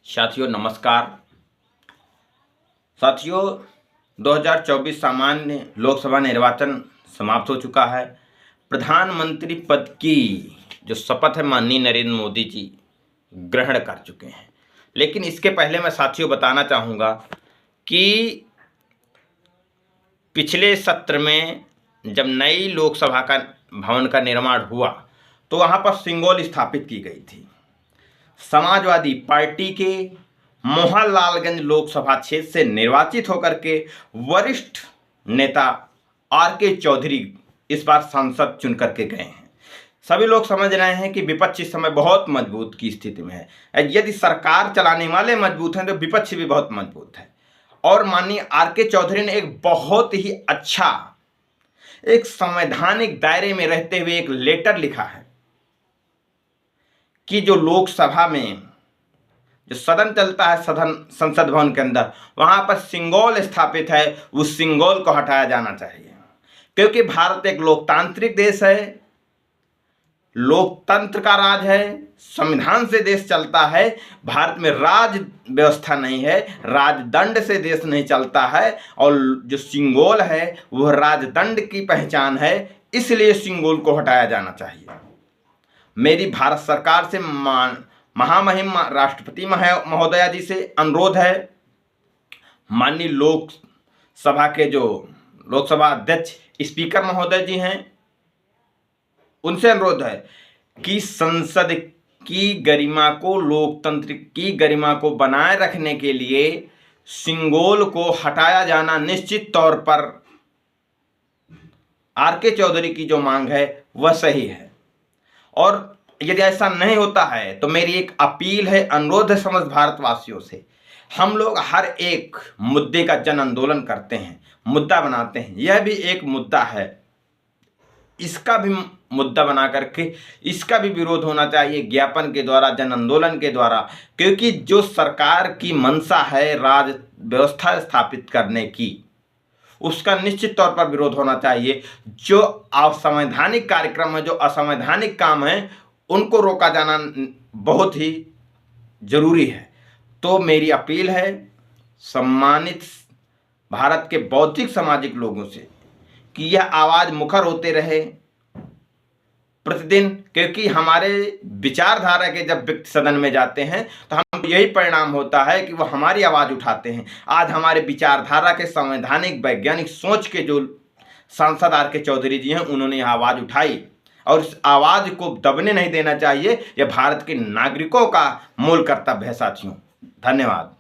साथियों नमस्कार। साथियों 2024 सामान्य लोकसभा निर्वाचन समाप्त हो चुका है। प्रधानमंत्री पद की जो शपथ है माननीय नरेंद्र मोदी जी ग्रहण कर चुके हैं। लेकिन इसके पहले मैं साथियों बताना चाहूँगा कि पिछले सत्र में जब नई लोकसभा का भवन का निर्माण हुआ तो वहाँ पर सिंगोल स्थापित की गई थी। समाजवादी पार्टी के मोहनलालगंज लोकसभा क्षेत्र से निर्वाचित होकर के वरिष्ठ नेता आर.के. चौधरी इस बार सांसद चुन करके गए हैं। सभी लोग समझ रहे हैं कि विपक्ष इस समय बहुत मजबूत की स्थिति में है। यदि सरकार चलाने वाले मजबूत हैं तो विपक्ष भी बहुत मजबूत है। और माननीय आर.के. चौधरी ने एक बहुत ही अच्छा एक संवैधानिक दायरे में रहते हुए एक लेटर लिखा है कि जो लोकसभा में जो सदन चलता है संसद भवन के अंदर वहां पर सिंगोल स्थापित है, उस सिंगोल को हटाया जाना चाहिए। क्योंकि भारत एक लोकतांत्रिक देश है, लोकतंत्र का राज है, संविधान से देश चलता है। भारत में राज व्यवस्था नहीं है, राजदंड से देश नहीं चलता है। और जो सिंगोल है वह राजदंड की पहचान है, इसलिए सिंगोल को हटाया जाना चाहिए। मेरी भारत सरकार से महामहिम राष्ट्रपति महोदया जी से अनुरोध है, माननीय लोकसभा के जो लोकसभा अध्यक्ष स्पीकर महोदय जी हैं उनसे अनुरोध है कि संसद की गरिमा को, लोकतंत्र की गरिमा को बनाए रखने के लिए सिंगोल को हटाया जाना निश्चित तौर पर आर.के. चौधरी की जो मांग है वह सही है। और यदि ऐसा नहीं होता है तो मेरी एक अपील है, अनुरोध है समस्त भारतवासियों से। हम लोग हर एक मुद्दे का जन आंदोलन करते हैं, मुद्दा बनाते हैं। यह भी एक मुद्दा है, इसका भी मुद्दा बना करके इसका भी विरोध होना चाहिए ज्ञापन के द्वारा, जन आंदोलन के द्वारा। क्योंकि जो सरकार की मंशा है राज व्यवस्था स्थापित करने की, उसका निश्चित तौर पर विरोध होना चाहिए। जो असंवैधानिक कार्यक्रम है, जो असंवैधानिक काम है, उनको रोका जाना बहुत ही जरूरी है। तो मेरी अपील है सम्मानित भारत के बौद्धिक सामाजिक लोगों से कि यह आवाज़ मुखर होते रहे प्रतिदिन। क्योंकि हमारे विचारधारा के जब व्यक्ति सदन में जाते हैं तो हम यही परिणाम होता है कि वो हमारी आवाज़ उठाते हैं। आज हमारे विचारधारा के संवैधानिक वैज्ञानिक सोच के जो सांसद आर.के. चौधरी जी हैं उन्होंने यह आवाज़ उठाई और इस आवाज़ को दबने नहीं देना चाहिए। यह भारत के नागरिकों का मूल कर्तव्य है साथियों। धन्यवाद।